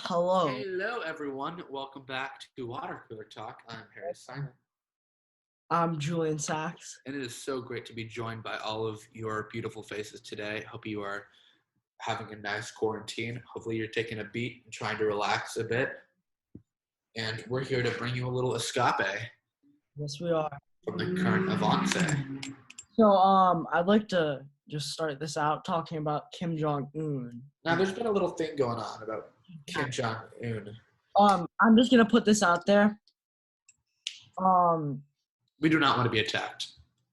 Hello. Hello, everyone. Welcome back to Water Cooler Talk. I'm Harry Simon, I'm Julian Sachs. and it is so great to be joined by all of your beautiful faces today. Hope you are having a nice quarantine. Hopefully, you're taking a beat and trying to relax a bit. And we're here to bring you a little escape Yes, we are. from the current avance. So, I'd like to just start this out talking about Kim Jong-un. Now, there's been a little thing going on about Kim Jong-un. I'm just gonna put this out there. We do not want to be attacked.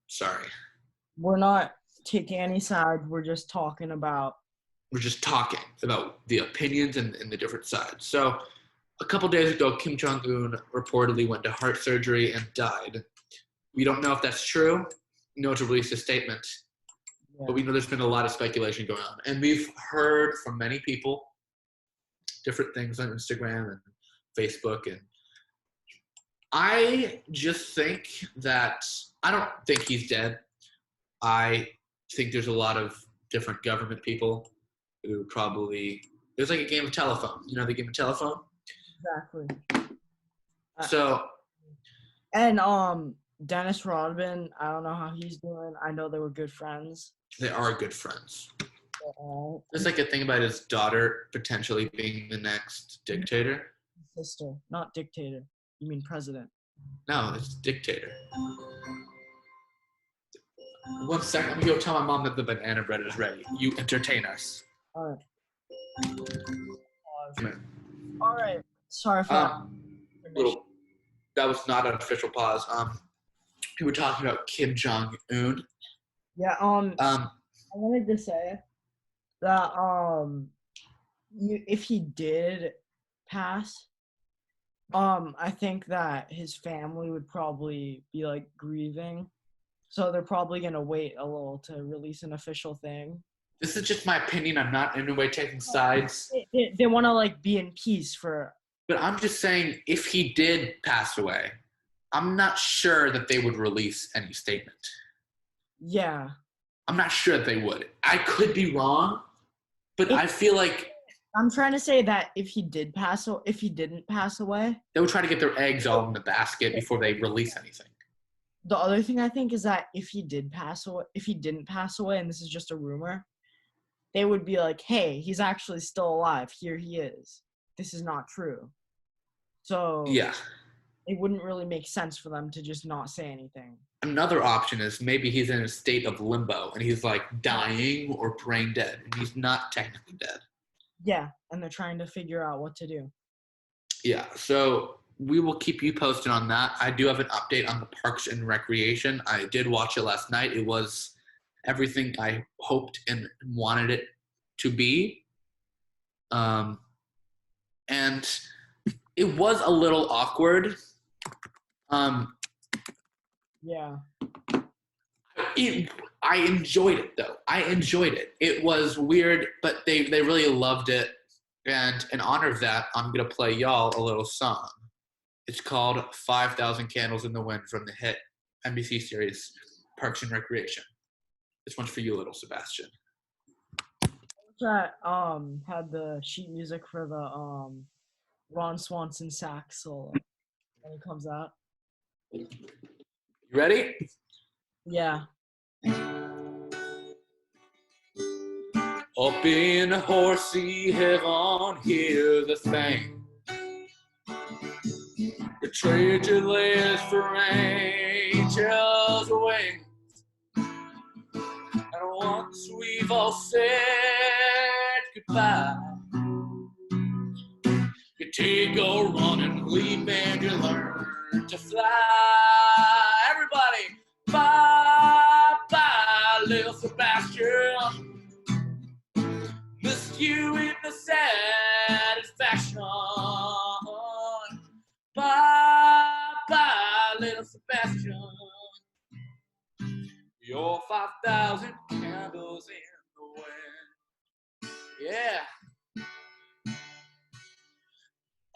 Sorry. We're not taking any side. We're just talking about. We're just talking about the opinions and the different sides. So, a couple days ago, Kim Jong-un reportedly went to heart surgery and died. We don't know if that's true. No to release a statement. But we know there's been a lot of speculation going on. And we've heard from many people different things on Instagram and Facebook. And I just think that I don't think he's dead. I think there's a lot of different government people who probably – there's like a game of telephone. You know the game of telephone? Exactly. So – And Dennis Rodman, I don't know how he's doing. I know they were good friends. They are good friends. There's like a thing about his daughter potentially being the next dictator. Sister, not dictator. You mean president? No, it's dictator. 1 second, I'm gonna go tell my mom that the banana bread is ready. You entertain us. All right. All right. Sorry for that. That was not an official pause. We were talking about Kim Jong-un. Yeah. I wanted to say that if he did pass, I think that his family would probably be like grieving, so they're probably gonna wait a little to release an official thing. This is just my opinion. I'm not in any way taking sides. They want to like be in peace for. But I'm just saying, if he did pass away, I'm not sure that they would release any statement. Yeah. I'm not sure that they would. I could be wrong, but I feel like I'm trying to say that if he didn't pass away, they would try to get their eggs all in the basket before they release anything. The other thing I think is that if he didn't pass away, and this is just a rumor, they would be like, "Hey, he's actually still alive. Here he is. This is not true." So yeah, it wouldn't really make sense for them to just not say anything. Another option is maybe he's in a state of limbo and he's like dying or brain dead, and he's not technically dead. Yeah, and they're trying to figure out what to do. Yeah, so we will keep you posted on that. I do have an update on the Parks and Recreation. I did watch it last night. It was everything I hoped and wanted it to be. And it was a little awkward. Yeah. I enjoyed it, though. I enjoyed it. It was weird, but they really loved it. And in honor of that, I'm going to play y'all a little song. It's called 5,000 Candles in the Wind from the hit NBC series Parks and Recreation. This one's for you, little Sebastian. That had the sheet music for the Ron Swanson sax solo when it comes out. You ready? Yeah. Up in horsey heaven, here's the thing. The treasure lays for angels' wings. And once we've all said goodbye, you take a run and leap and you learn to fly. Everybody, bye, bye, little Sebastian. Missed you in the satisfaction. Bye, bye, little Sebastian. You're 5,000 candles in the wind. Yeah.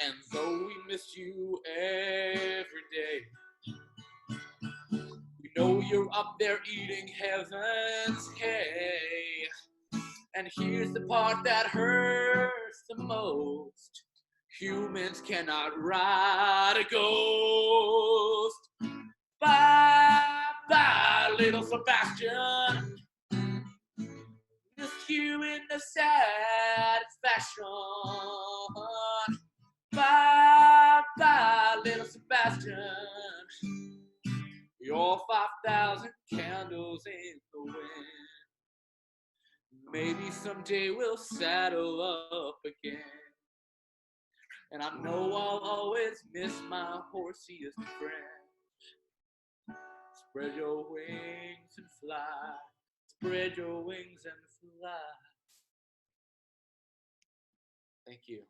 And though we miss you every day, we know you're up there eating heaven's hay. And here's the part that hurts the most. Humans cannot ride a ghost. Bye, bye, little Sebastian. Miss you in the satisfaction. Bye, bye, little Sebastian. You're 5,000 candles in the wind. Maybe someday we'll saddle up again. And I know I'll always miss my horsiest friend. Spread your wings and fly. Spread your wings and fly. Thank you.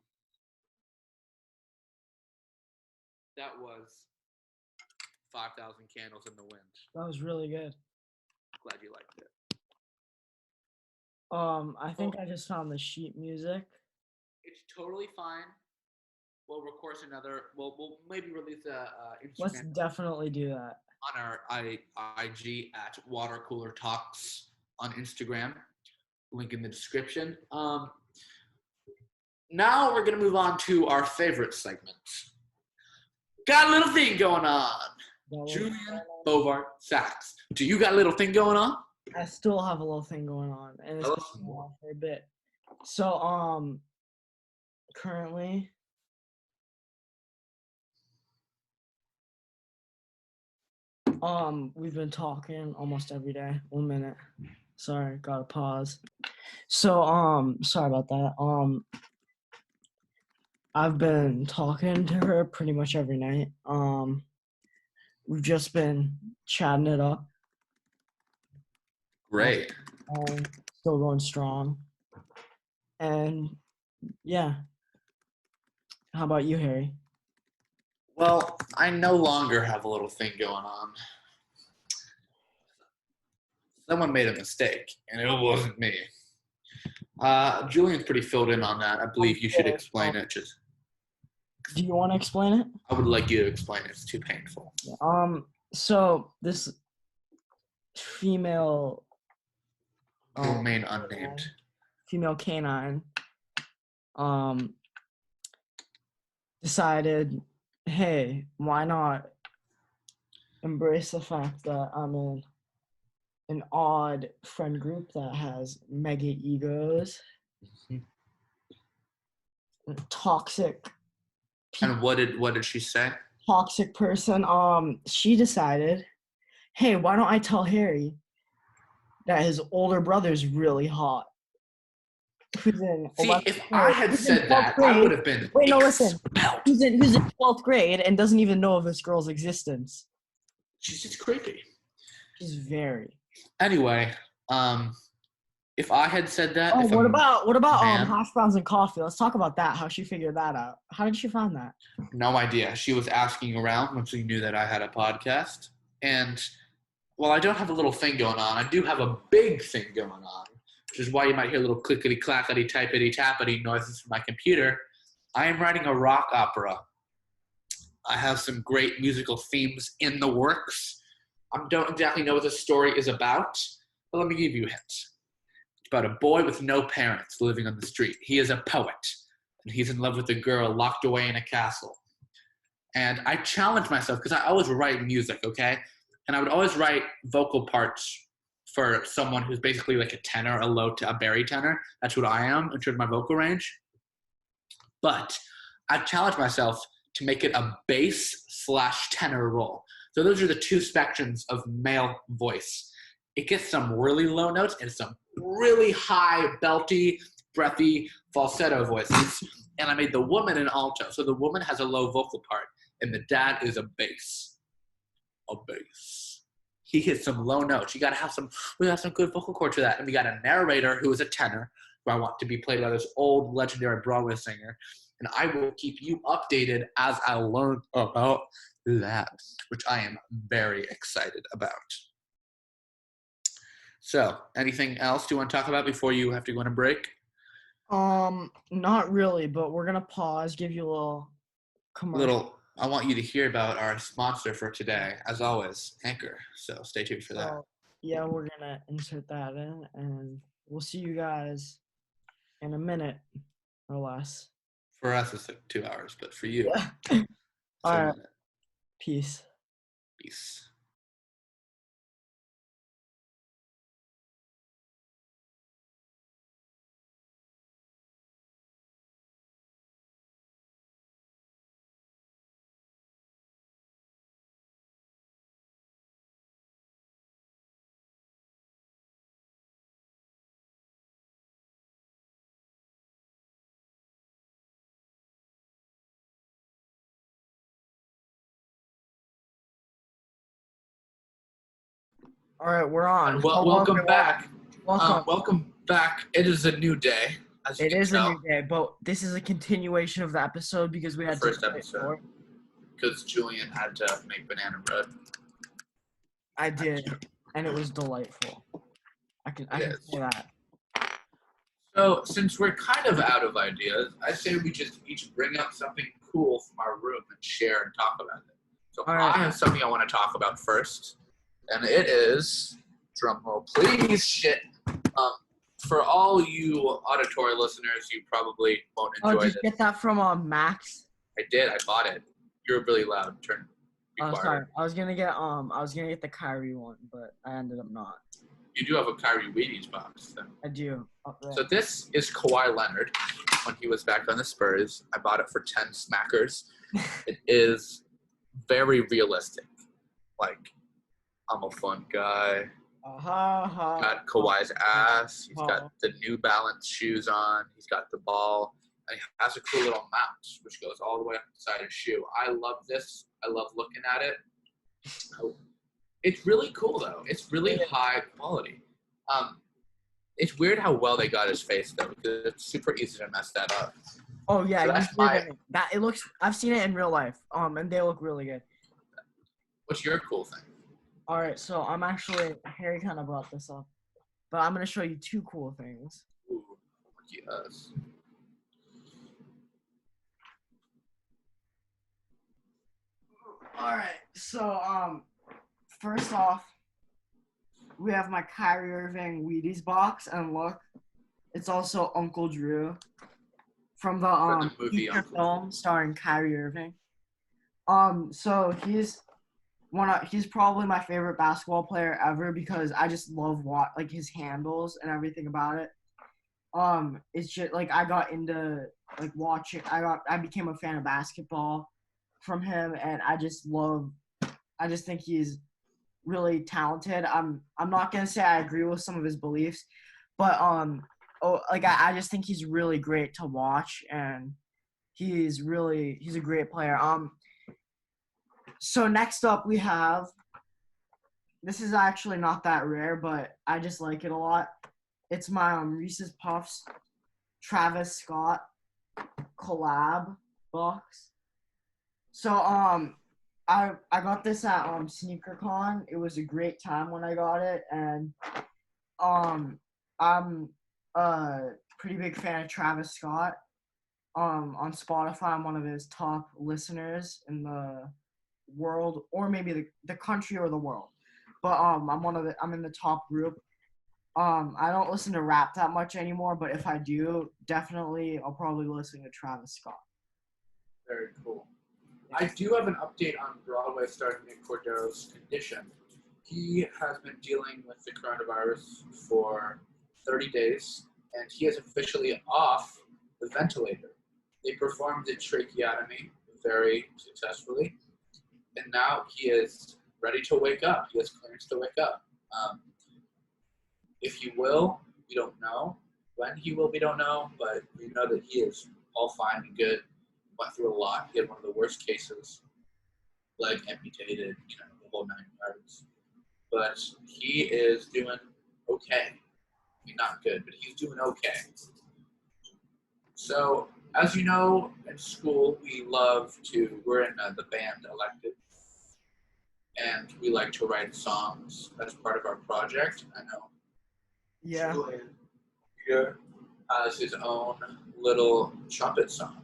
That was 5,000 Candles in the Wind. That was really good. Glad you liked it. I think I just found the sheet music. It's totally fine. We'll record another. We'll maybe release a Instagram. Let's definitely do that on our IG at Water Cooler Talks on Instagram. Link in the description. Now we're gonna move on to our favorite segment. Got a little thing going on. Julian Bovart Sachs. Do you got a little thing going on? I still have a little thing going on, and it's been going on for a bit. So, currently, we've been talking almost every day. 1 minute. Sorry, gotta pause. So, sorry about that. I've been talking to her pretty much every night. We've just been chatting it up. Great. Still going strong. And yeah. How about you, Harry? Well, I no longer have a little thing going on. Someone made a mistake, and it wasn't me. Julian's pretty filled in on that. I believe you should explain it. Just. Do you want to explain it? I would like you to explain it. It's too painful. So this female will remain unnamed. Female canine decided, hey, why not embrace the fact that I'm in an odd friend group that has mega egos, toxic. And what did she say? Toxic person. She decided, hey, why don't I tell Harry that his older brother's really hot? Who's in See, if I had said that, grade. I would have been. Wait, no, listen. Who's in 12th grade and doesn't even know of this girl's existence? She's just creepy. She's very. Anyway, if I had said that. Oh, what about hash browns and coffee? Let's talk about that. How she figured that out. How did she find that? No idea. She was asking around once she knew that I had a podcast. And while I don't have a little thing going on, I do have a big thing going on, which is why you might hear little clickety clackety typity tappity noises from my computer. I am writing a rock opera. I have some great musical themes in the works. I don't exactly know what the story is about, but let me give you a hint. It's about a boy with no parents living on the street. He is a poet, and he's in love with a girl locked away in a castle. And I challenge myself, because I always write music, okay? And I would always write vocal parts for someone who's basically like a tenor, a bari tenor. That's what I am in terms of my vocal range. But I've challenged myself to make it a bass/tenor role. So those are the two spectrums of male voice. It gets some really low notes and some really high, belty, breathy, falsetto voices. And I made the woman an alto. So the woman has a low vocal part, and the dad is a bass. A bass. He hits some low notes. We have some good vocal cords for that. And we got a narrator who is a tenor, who I want to be played by this old legendary Broadway singer. And I will keep you updated as I learn about that, which I am very excited about. So, anything else you want to talk about before you have to go on a break? Not really, but we're gonna pause, give you a little commercial. I want you to hear about our sponsor for today, as always, Anchor. So stay tuned for that. Yeah, we're gonna insert that in, and we'll see you guys in a minute or less. For us, it's like 2 hours, but for you, Yeah. it's All a right. minute. Peace. Peace. All right, we're on. And Hello, welcome everyone. back. Welcome. Welcome back. It is a new day, as you It can is a tell. new day, but this is a continuation of the episode because we The had first to play episode. more. Because Julian had to make banana bread. I did, and it was delightful. I can say that. So, since we're kind of out of ideas, I say we just each bring up something cool from our room and share and talk about it. So, All right. I have something I want to talk about first, and it is, drumroll please, shit. For all you auditory listeners, you probably won't Oh, enjoy did this. you get that from Max? I did. I bought it. You're really loud. Be Oh, quiet. sorry. I was gonna get the Kyrie one, but I ended up not. You do have a Kyrie Wheaties box, then. I do. So this is Kawhi Leonard when he was back on the Spurs. I bought it for 10 smackers. It is very realistic. Like, I'm a fun guy. Got Kawhi's ass. He's got the New Balance shoes on. He's got the ball. And he has a cool little mount, which goes all the way up inside his shoe. I love this. I love looking at it. It's really cool, though. It's really high quality. It's weird how well they got his face, though, because it's super easy to mess that up. Oh yeah, So that's that it looks. I've seen it in real life. And they look really good. What's your cool thing? All right, so I'm actually Harry kind of brought this up, but I'm gonna show you two cool things. Ooh, yes. All right, so first off, we have my Kyrie Irving Wheaties box, and look, it's also Uncle Drew from the movie feature Uncle film starring Kyrie Irving. So he's probably my favorite basketball player ever because I just love like his handles and everything about it. It's just like I got into like watching. I became a fan of basketball from him, and I just think he's really talented. I'm not gonna say I agree with some of his beliefs, but I just think he's really great to watch, and he's a great player. So next up we have, this is actually not that rare, but I just like it a lot. It's my Reese's Puffs Travis Scott collab box. So I got this at SneakerCon. It was a great time when I got it, and I'm a pretty big fan of Travis Scott. On Spotify, I'm one of his top listeners in the world, or maybe the country or the world. But I'm in the top group. I don't listen to rap that much anymore, but if I do, definitely I'll probably listen to Travis Scott. Very cool. I do have an update on Broadway star Nick Cordero's condition. He has been dealing with the coronavirus for 30 days, and he is officially off the ventilator. They performed a tracheotomy very successfully, and now he is ready to wake up. He has clearance to wake up. If he will, we don't know. When he will, we don't know, but we know that he is all fine and good. Went through a lot. He had one of the worst cases, leg amputated, the whole 9 yards. But he is doing okay. I mean, not good, but he's doing okay. So, as you know, in school, we're in the band Elected, and we like to write songs as part of our project. I know. Yeah. Julian here has his own little trumpet song.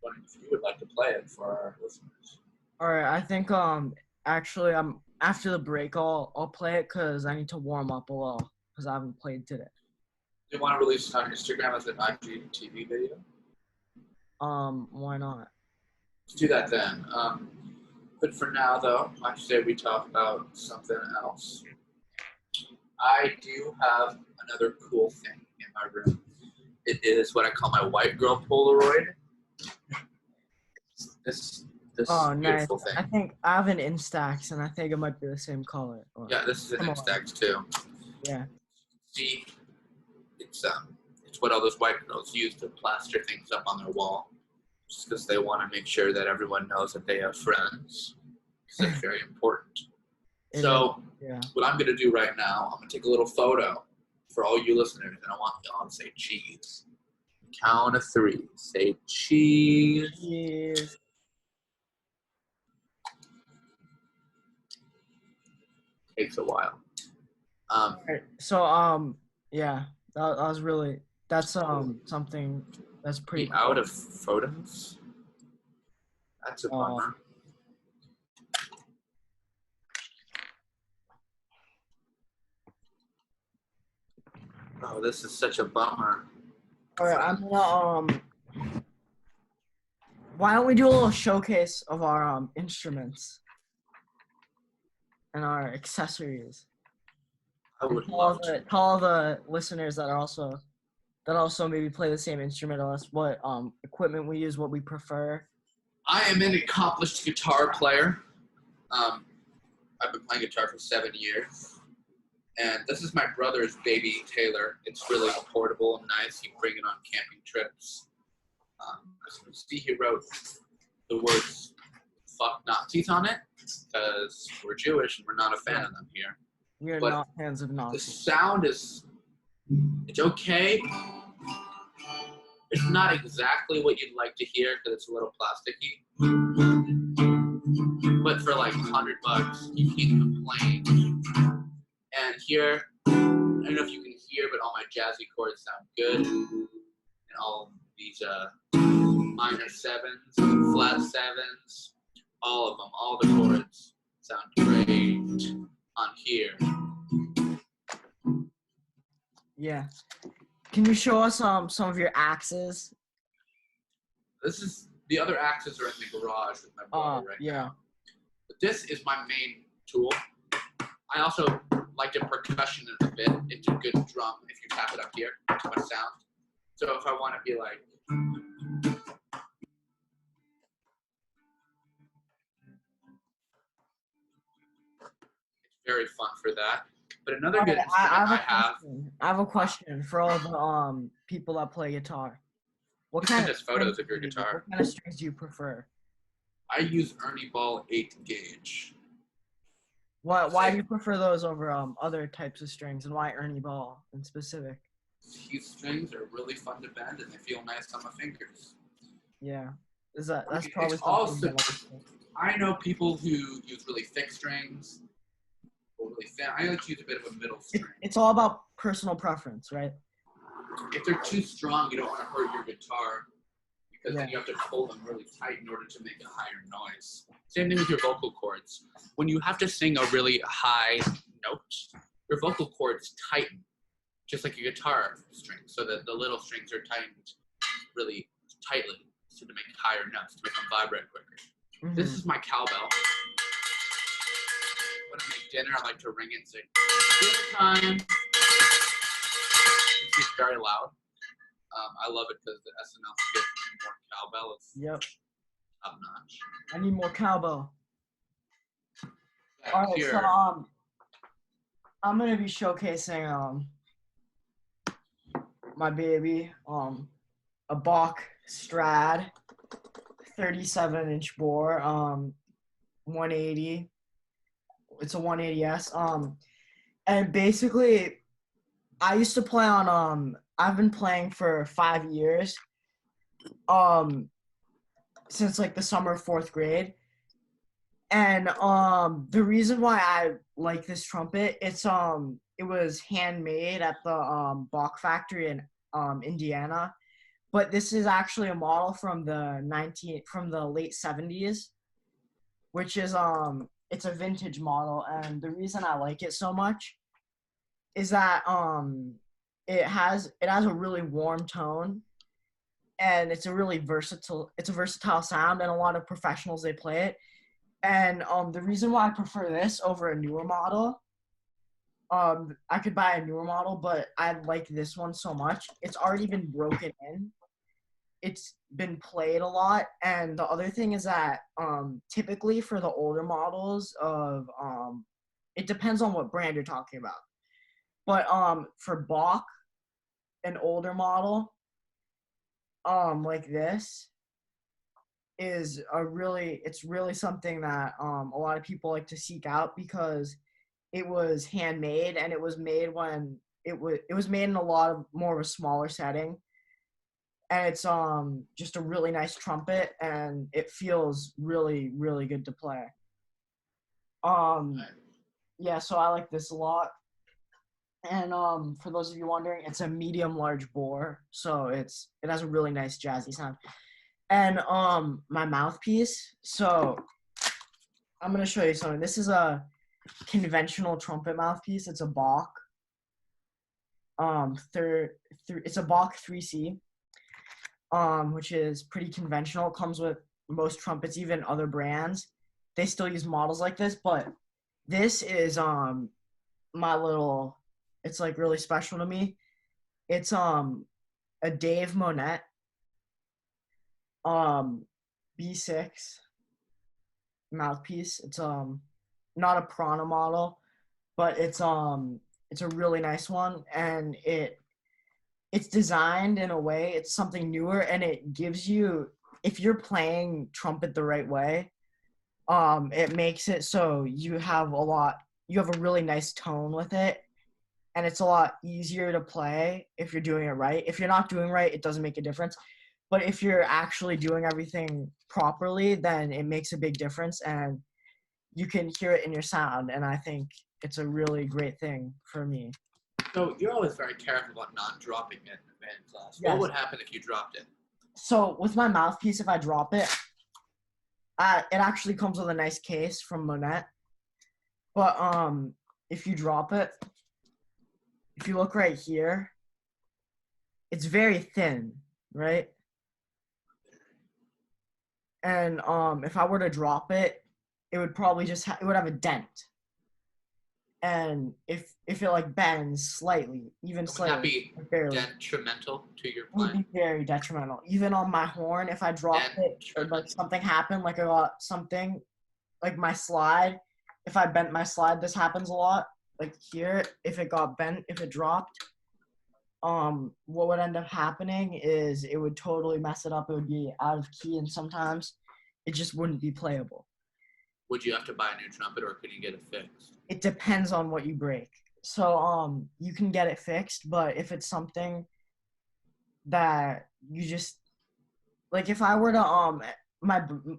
Wondering if you would like to play it for our listeners. All right, I think actually I'm after the break I'll play it because I need to warm up a little because I haven't played today. Do you want to release it on Instagram as an IGTV video? Why not? Let's do that then. But for now, though, I say we talk about something else. I do have another cool thing in my room. It is what I call my white girl Polaroid. This Oh, nice. beautiful thing. I think I have an Instax, and I think it might be the same color. Yeah, this is an Instax too. Yeah. See, it's what all those white girls use to plaster things up on their wall, just because they want to make sure that everyone knows that they have friends. Because it's very important. So, yeah. what I'm gonna do right now, I'm gonna take a little photo for all you listeners, and I want y'all to say cheese. Count of 3. Say cheese. Cheese. Takes a while. Right. So yeah, that was really something that's pretty Be cool. out of photos. That's a bummer. Oh, this is such a bummer. All right, I'm gonna why don't we do a little showcase of our instruments and our accessories? I would love to. Tell all the listeners that also maybe play the same instrument as us what equipment we use, what we prefer. I am an accomplished guitar player. I've been playing guitar for 7 years. And this is my brother's baby Taylor. It's really portable and nice. You can bring it on camping trips. As you can see, he wrote the words "fuck Nazis" on it because we're Jewish and we're not a fan of them here. We're But not fans of Nazis. the sound it's okay. It's not exactly what you'd like to hear because it's a little plasticky. But for like $100, you can't complain. And here, I don't know if you can hear, but all my jazzy chords sound good. And all these minor 7s, flat 7s, all of them, all the chords sound great on here. Yeah. Can you show us some of your axes? This is the other axes are in the garage with my brother right now. But this is my main tool. I also like to percussion it a bit. It's a good drum if you tap it up here. It's my sound. So if I want to be like, it's very fun for that. But another good instrument I have a question for all the people that play guitar. What kind of photos of your guitar? What kind of strings do you prefer? I use Ernie Ball 8 gauge. Why do you prefer those over other types of strings, and why Ernie Ball in specific? These strings are really fun to bend and they feel nice on my fingers. Yeah, that's probably it's also. I know people who use really thick strings or really thin. I like to use a bit of a middle string. It's all about personal preference, right? If they're too strong, you don't want to hurt your guitar because then you have to pull them really tight in order to make a higher noise. Same thing with your vocal cords. When you have to sing a really high note, your vocal cords tighten, just like your guitar strings, so that the little strings are tightened really tightly so to make higher notes, to make them vibrate quicker. Mm-hmm. This is my cowbell. When I make dinner, I like to ring it and say, dinner time. It's very loud. I love it because the SNL skit more cowbell is top notch. I need more cowbell. All right, so I'm gonna be showcasing my baby a Bach Strad 37-inch bore 180. It's a 180S and basically I used to play on I've been playing for 5 years since like the summer of 4th grade. And the reason why I like this trumpet, it was handmade at the Bach factory in Indiana, but this is actually a model from the late 70s, which is it's a vintage model. And the reason I like it so much is that it has a really warm tone, and it's a versatile sound, and a lot of professionals, they play it. And the reason why I prefer this over a newer model, I could buy a newer model, but I like this one so much. It's already been broken in. It's been played a lot, and the other thing is that typically for the older models of it depends on what brand you're talking about. But for Bach, an older model like this it's really something that a lot of people like to seek out, because it was handmade, and it was made when it was made in a lot of more of a smaller setting, and it's just a really nice trumpet, and it feels really, really good to play. Yeah, so I like this a lot. And for those of you wondering, it's a medium large bore, so it has a really nice jazzy sound. And my mouthpiece, so I'm gonna show you something. This is a conventional trumpet mouthpiece. It's a Bach. It's a Bach 3C, which is pretty conventional. It comes with most trumpets, even other brands. They still use models like this, but this is my little. It's like really special to me. It's a Dave Monette B6 mouthpiece. It's not a Prana model, but it's a really nice one, and it's designed in a way, it's something newer, and it gives you, if you're playing trumpet the right way, it makes it so you have a really nice tone with it, and it's a lot easier to play if you're doing it right. If you're not doing right, it doesn't make a difference. But if you're actually doing everything properly, then it makes a big difference, and you can hear it in your sound. And I think it's a really great thing for me. So you're always very careful about not dropping it in band class. Yes. What would happen if you dropped it? So with my mouthpiece, if I drop it, it actually comes with a nice case from Monette. But if you drop it, if you look right here, it's very thin, right? And if I were to drop it, it would probably it would have a dent. And if it like bends slightly, even slightly, would that be barely, detrimental to your it would playing? be very detrimental. Even on my horn, if I dropped it, or like something happened, like I got something, like my slide, if I bent my slide, this happens a lot. Like here, if it got bent, if it dropped, what would end up happening is it would totally mess it up. It would be out of key, and sometimes it just wouldn't be playable. Would you have to buy a new trumpet, or could you get it fixed? It depends on what you break. So you can get it fixed, but if it's something that you just, like, if I were to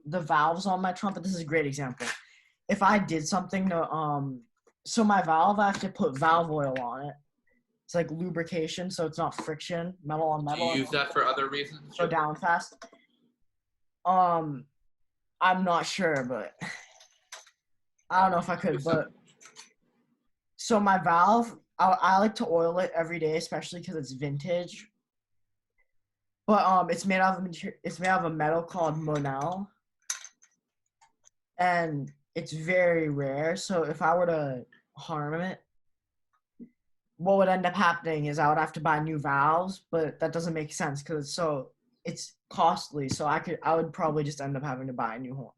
the valves on my trumpet, this is a great example. If I did something to so my valve, I have to put valve oil on it. It's like lubrication, so it's not friction, metal on metal. Do you use that for other reasons? Go down fast. I'm not sure, but I don't know if I could. But so my valve, I like to oil it every day, especially because it's vintage. But it's made out of a metal called Monel, and it's very rare. So if I were to harm it, what would end up happening is I would have to buy new valves, but that doesn't make sense because it's costly. So I would probably just end up having to buy a new horn.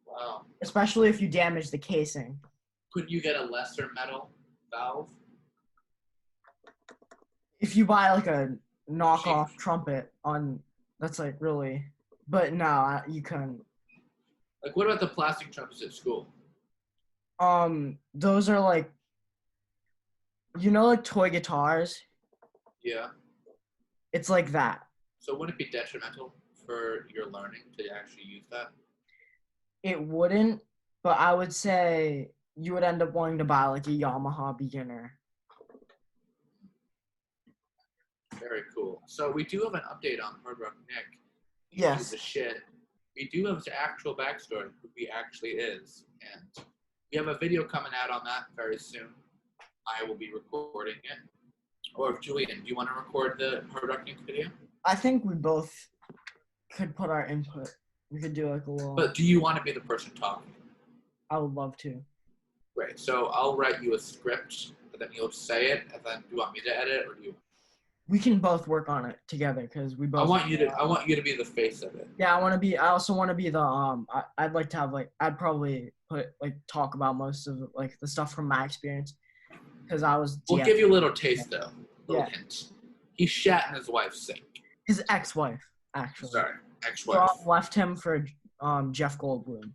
Wow. Especially if you damage the casing. Could you get a lesser metal valve? If you buy like a knockoff trumpet that's like really, but no, you couldn't. Like, what about the plastic trumpets at school? Those are like, like toy guitars. Yeah. It's like that. So wouldn't it be detrimental for your learning to actually use that? It wouldn't, but I would say you would end up wanting to buy like a Yamaha beginner. Very cool. So we do have an update on Hard Rock Nick. Yes. The shit. We do have his actual backstory, who he actually is, and we have a video coming out on that very soon. I will be recording it. Or Julian, do you want to record the Hard Rock Nick video? I think we both could put our input. We could do like a little. But do you want to be the person talking? I would love to. Great. So I'll write you a script, and then you'll say it, and then do you want me to edit it, or do you? We can both work on it together because we both. I want you to be the face of it. Yeah, I also want to be the I'd like to have like I'd probably talk about most of like the stuff from my experience because I was. We'll give you a little taste though. Little Yeah. hint. He shat in his wife's sink. His ex-wife, actually. Sorry, ex-wife. Left him for Jeff Goldblum.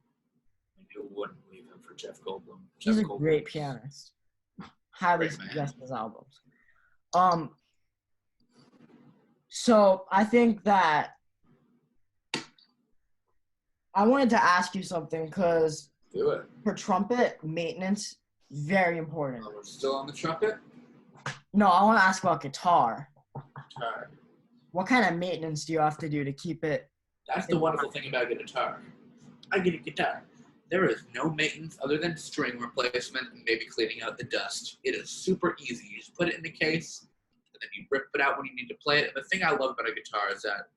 You wouldn't leave him for Jeff Goldblum. He's a great pianist. Highly suggest his albums. So I think that I wanted to ask you something because Do it. for trumpet maintenance, very important. Oh, we're still on the trumpet? No, I want to ask about guitar. Guitar. What kind of maintenance do you have to do to keep it? That's the wonderful thing about a guitar. I get a guitar. There is no maintenance other than string replacement and maybe cleaning out the dust. It is super easy. You just put it in the case, and then you rip it out when you need to play it. And the thing I love about a guitar is that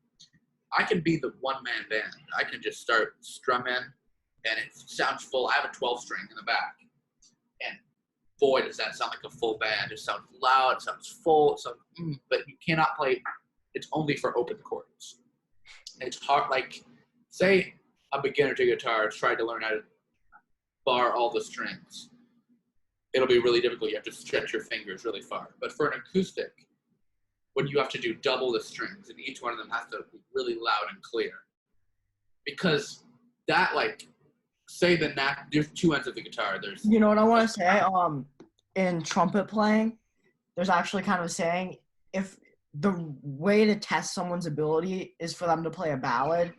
I can be the one-man band. I can just start strumming, and it sounds full. I have a 12-string in the back. And boy, does that sound like a full band. It sounds loud, it sounds full, it sounds, but you cannot play. It's only for open chords. It's hard, like, say a beginner to guitar tried to learn how to bar all the strings. It'll be really difficult. You have to stretch your fingers really far. But for an acoustic, when you have to do double the strings, and each one of them has to be really loud and clear. Because that, like, say there's two ends of the guitar. There's. You know what I want to say? In trumpet playing, there's actually kind of a saying, if the way to test someone's ability is for them to play a ballad,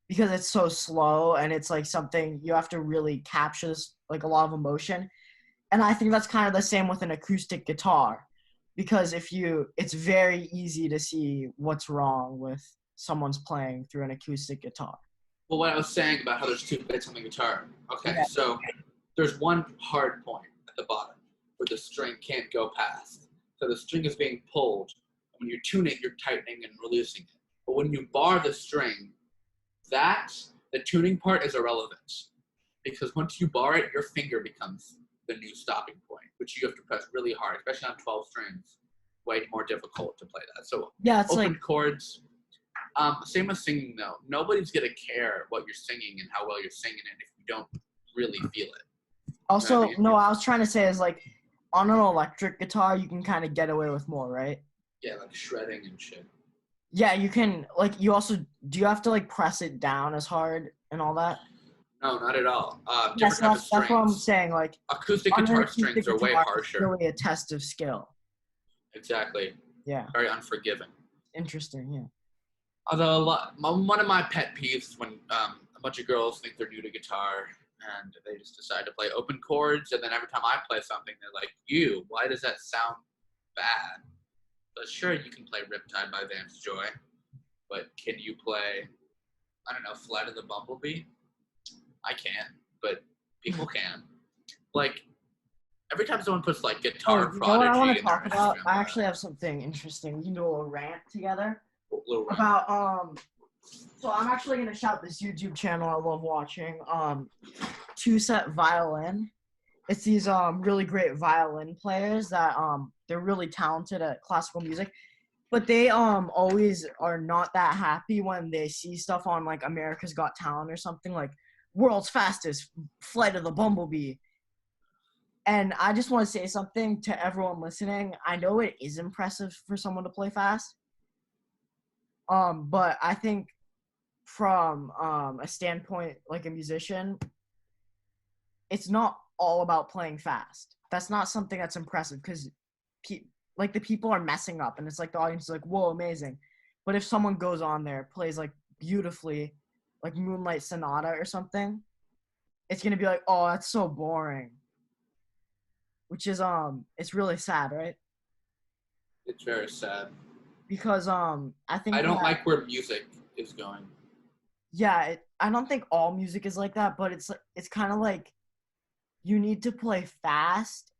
because it's so slow and it's like something you have to really capture this, like a lot of emotion. And I think that's kind of the same with an acoustic guitar, because it's very easy to see what's wrong with someone's playing through an acoustic guitar. Well, what I was saying about how there's two bits on the guitar. Okay, Yeah. So there's one hard point at the bottom where the string can't go past. So the string is being pulled. When you tune it, you're tightening and releasing it. But when you bar the string, the tuning part is irrelevant. Because once you bar it, your finger becomes the new stopping point, which you have to press really hard, especially on 12 strings. Way more difficult to play that. So yeah, it's open like chords. Same with singing though. Nobody's gonna care what you're singing and how well you're singing it if you don't really feel it. also, You know what I mean? no, I was trying to say is like on an electric guitar, you can kind of get away with more, right? Yeah, like shredding and shit. Yeah, you can, like, do you have to, like, press it down as hard and all that? No, not at all. Yes, Different type of that's what I'm strings. saying, like, Acoustic on an guitar acoustic strings are way guitar, harsher. It's really a test of skill. Exactly. Yeah. Very unforgiving. Interesting, yeah. Although one of my pet peeves is when a bunch of girls think they're new to guitar and they just decide to play open chords, and then every time I play something, they're like, why does that sound bad? But sure, you can play Riptide by Vance Joy, but can you play, I don't know, Flight of the Bumblebee? I can't, but people can. Like, every time someone puts, like, Guitar you know what I want Prodigy to in their talk about? Instagram I actually have something interesting. We can do a little rant together little rant. about, so I'm actually going to shout this YouTube channel I love watching, Two Set Violin. It's these really great violin players that they're really talented at classical music, but they always are not that happy when they see stuff on like America's Got Talent or something like World's Fastest Flight of the Bumblebee. And I just want to say something to everyone listening. I know it is impressive for someone to play fast, but I think from a standpoint like a musician, it's not all about playing fast. That's not something that's impressive because like the people are messing up and it's like the audience is like, whoa, amazing. But if someone goes on there, plays like beautifully, like Moonlight Sonata or something, it's going to be like, oh, that's so boring. Which is, it's really sad, right? It's very sad. Because, I think I don't like where music is going. Yeah, I don't think all music is like that, but it's kind of like, you need to play fast,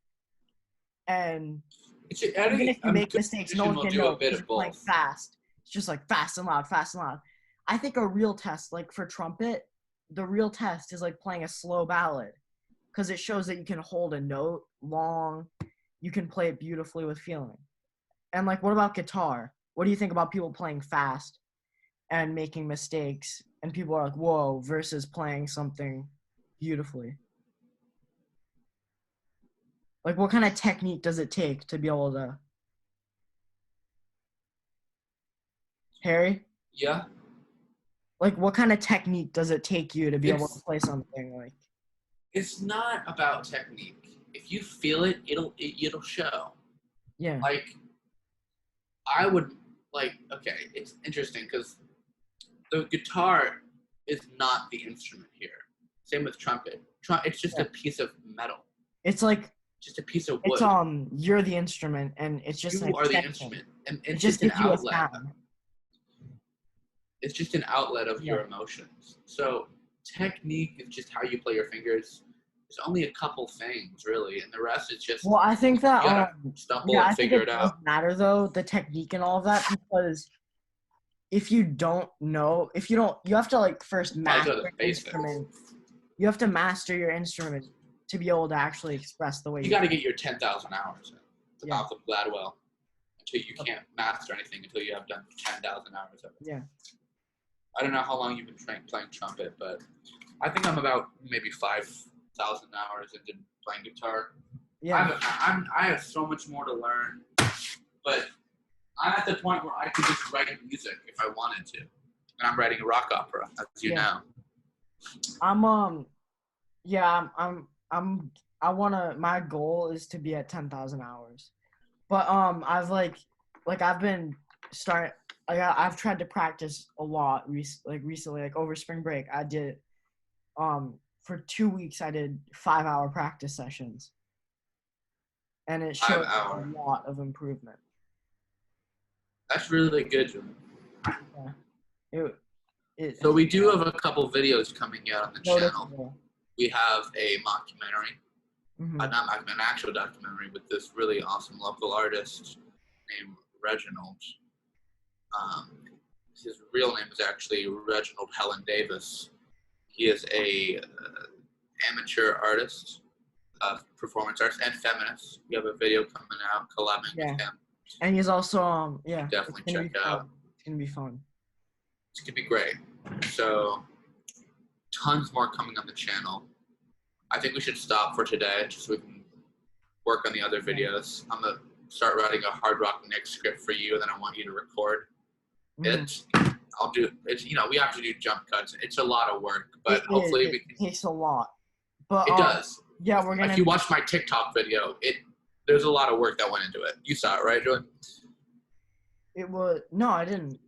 and even if you make mistakes, no one can know because you're playing fast. It's just like fast and loud, fast and loud. I think a real test, like for trumpet, the real test is like playing a slow ballad because it shows that you can hold a note long, you can play it beautifully with feeling. And like, what about guitar? What do you think about people playing fast and making mistakes and people are like, whoa, versus playing something beautifully? Like, what kind of technique does it take to be able to? Harry? Yeah. Like, what kind of technique does it take you to be able to It's play something like? it's not about technique. If you feel it, it'll show. Yeah. Like I would like. Okay, it's interesting because the guitar is not the instrument here. Same with trumpet. It's just Yeah. a piece of metal. It's like Just a piece of it's wood. you're the instrument and it's just an You are the extension. instrument, and It it's just just an gives you a outlet. sound. It's just an outlet of Yeah. your emotions. So technique is just how you play your fingers. There's only a couple things really, and the rest is just Well, I think that you gotta stumble yeah, and I think figure it it does out. matter though, the technique and all of that, because if you don't know, if you don't, you have to like first Probably master go to the your basics. instrument. You have to master your instrument to be able to actually express the way You got to get your 10,000 hours in. It's Yeah. Malcolm Gladwell. Until you can't master anything until you have done 10,000 hours of it. Yeah. I don't know how long you've been playing trumpet, but I think I'm about maybe 5,000 hours into playing guitar. Yeah. I have so much more to learn, but I'm at the point where I could just write music if I wanted to, and I'm writing a rock opera, as you know. I wanna, my goal is to be at 10,000 hours. But I've been starting I've tried to practice a lot recently, like over spring break. I did for 2 weeks I did 5-hour practice sessions. And it showed 5 hour. a lot of improvement. That's really good, Julian. Yeah. So we do have a couple videos coming out on the noticeable. channel. We have a mockumentary, Mhm. not mockumentary, an actual documentary with this really awesome local artist named Reginald. His real name is actually Reginald Helen Davis. He is a amateur artist of performance arts and feminist. We have a video coming out collabing with him. And he's also definitely check out. It's gonna be fun. It's gonna be great. So tons more coming on the channel. I think we should stop for today just so we can work on the other videos. I'm gonna start writing a Hard Rock Nick script for you, and then I want you to record it. I'll do it. We have to do jump cuts. It's a lot of work, but hopefully we can. It takes a lot. But it does. Yeah, we're gonna. If you watch my TikTok video, there's a lot of work that went into it. You saw it, right, Jordan? It was no, I didn't.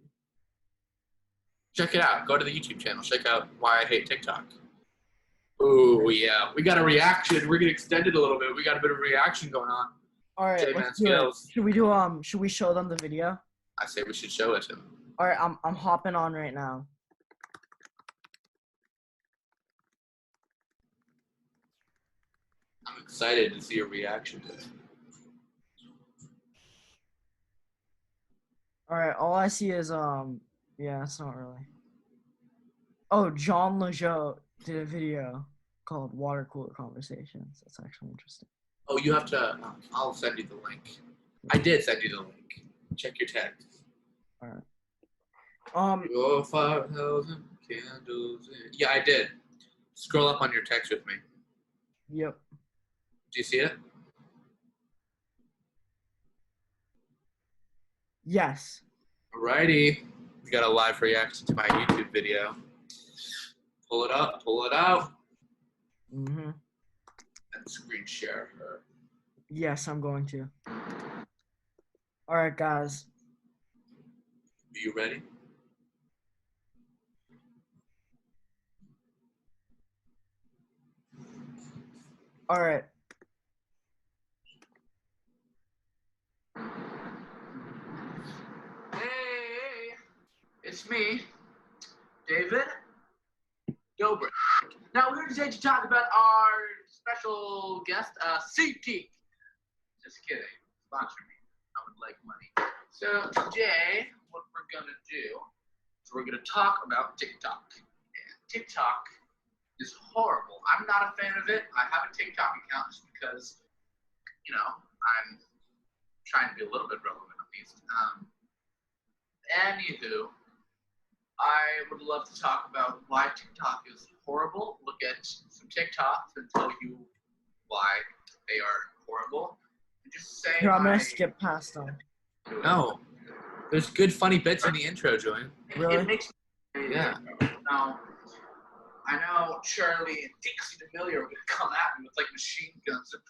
Check it out. Go to the YouTube channel. Check out Why I Hate TikTok. Ooh, yeah. We got a reaction. We're gonna extend it a little bit. We got a bit of reaction going on. All right, let's do it. Should we show them the video? I say we should show it to them. All right, I'm hopping on right now. I'm excited to see your reaction to it. All right, all I see is yeah, it's not really. Oh, John Lejeune did a video called Water Cooler Conversations. That's actually interesting. Oh, you have to. I'll send you the link. I did send you the link. Check your text. All right. Your 5,000 candles. Yeah, I did. Scroll up on your text with me. Yep. Do you see it? Yes. Alrighty. We got a live reaction to my YouTube video. Pull it up. Pull it out. Mm-hmm. And screen share her. Yes, I'm going to. All right, guys. Are you ready? All right. Hey, it's me, David Dobrik. Now we're here today to talk about our special guest, TIK. Just kidding. Sponsor me. I would like money. So today, what we're gonna do is we're gonna talk about TikTok. And TikTok is horrible. I'm not a fan of it. I have a TikTok account just because, I'm trying to be a little bit relevant at least. Anywho, I would love to talk about why TikTok is horrible. Look at some TikToks and tell you why they are horrible. And just say Here, I'm gonna skip past them. No. There's good funny bits in the intro, Julian. Really? It makes me Now, I know Charlie and Dixie D'Amelio are gonna come at me with like machine guns and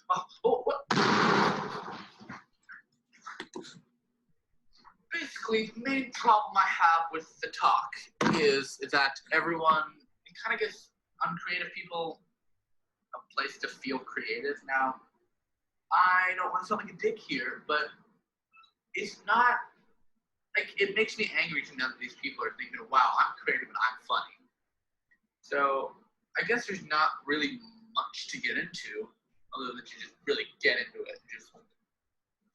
basically, the main problem I have with the talk is that everyone, it kind of gives uncreative people a place to feel creative. Now, I don't want to sound like a dick here, but it's not, like, it makes me angry to know that these people are thinking, wow, I'm creative and I'm funny. So, I guess there's not really much to get into, other than to just really get into it and just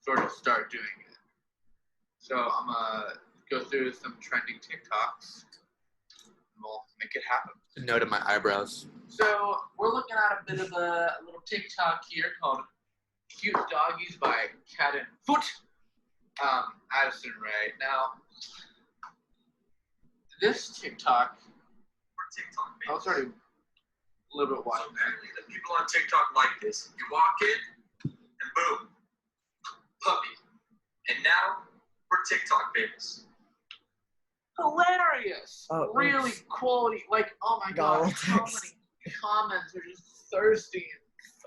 sort of start doing it. So I'm gonna go through some trending TikToks and we'll make it happen. A note of my eyebrows. So we're looking at a bit of a little TikTok here called Cute Doggies by Cat and Foot. Addison Ray. Now, this TikTok, I was already a little bit wild. Apparently the people on TikTok like this. You walk in and boom, puppy. And now we're TikTok famous. Hilarious. Oh, really oops. quality. Like, oh my Got god, all how text. many comments are just thirsty and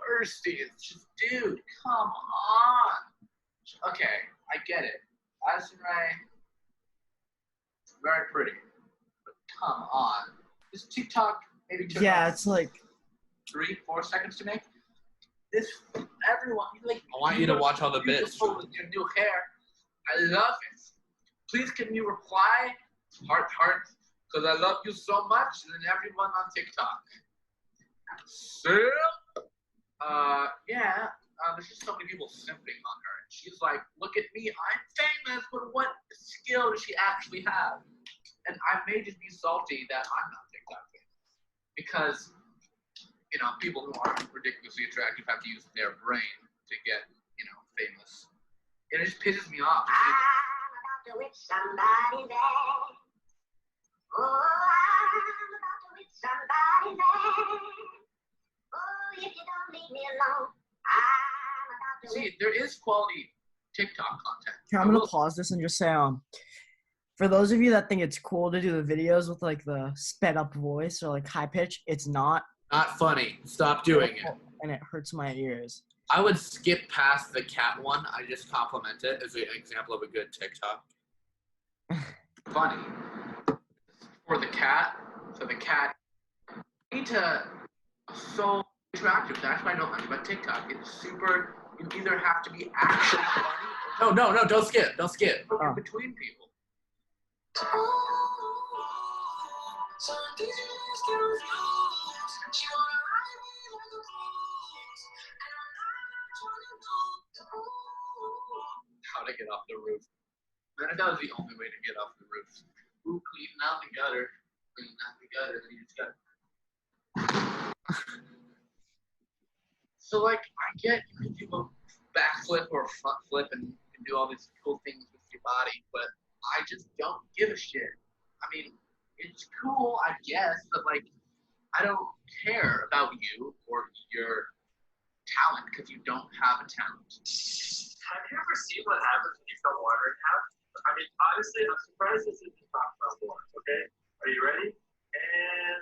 thirsty. It's just, dude, come on. Okay, I get it. Addison Ray, very pretty. But come on. This TikTok maybe took It's like 3-4 seconds to make. This, everyone, like, I want you to watch all the bits. beautiful with your new hair. I love it. Please can you reply? Heart, because I love you so much, and then everyone on TikTok. So, there's just so many people simping on her. And she's like, look at me, I'm famous, but what skill does she actually have? And I may just be salty that I'm not TikTok famous. Because, people who aren't ridiculously attractive have to use their brain to get, famous. And it just pisses me off. I'm about to hit somebody there. Oh, I'm about to hit somebody there. Oh, if you don't leave me alone, I'm about to hit. See, there is quality TikTok content. Here, I'm gonna pause this and just say, for those of you that think it's cool to do the videos with like the sped up voice or like high pitch, it's not. Not funny. Stop doing it. And it hurts my ears. I would skip past the cat one. I just compliment it as an example of a good TikTok. Funny for the cat. So the cat need to so attractive. That's why I don't like about TikTok. It's super. You either have to be actually funny No, don't skip. Don't skip. or in between people. How to get off the roof. Man, that was the only way to get off the roof. Ooh, cleaning out the gutter. Cleaning out the gutter. Then you just got. So, like, I get people backflip or front flip and do all these cool things with your body, but I just don't give a shit. I mean, it's cool, I guess, but, like, I don't care about you or your talent because you don't have a talent. Have you ever seen what happens when you fill water in half? I mean, honestly, I'm surprised this isn't talked about more, okay? Are you ready? And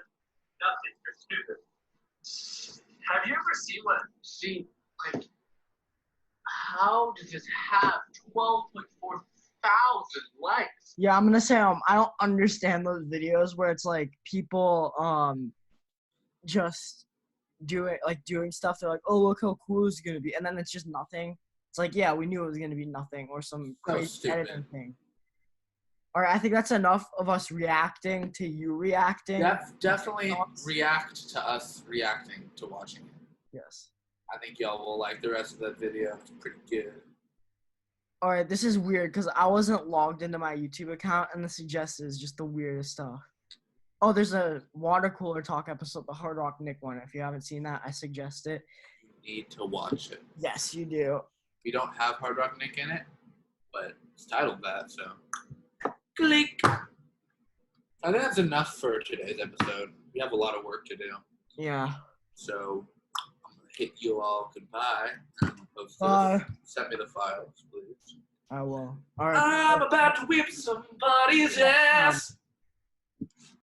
nothing. You're stupid. Have you ever seen what? See, like, how does this have 12.4 thousand likes? Yeah, I'm gonna say I don't understand those videos where it's like people just doing stuff. They're like, oh, look how cool it's gonna be, and then it's just nothing. It's like, yeah, we knew it was gonna be nothing or some So crazy stupid. editing thing. All right, I think that's enough of us reacting to you reacting. Definitely react to us reacting to watching it. Yes. I think y'all will like the rest of that video. It's pretty good. All right, this is weird because I wasn't logged into my YouTube account, and the suggested is just the weirdest stuff. Oh, there's a water cooler talk episode, the Hard Rock Nick one. If you haven't seen that, I suggest it. You need to watch it. Yes, you do. We don't have Hard Rock Nick in it, but it's titled that, so. Click. I think that's enough for today's episode. We have a lot of work to do. Yeah. So I'm going to hit you all goodbye. Bye. Send me the files, please. I will. All right. I'm about to whip somebody's ass.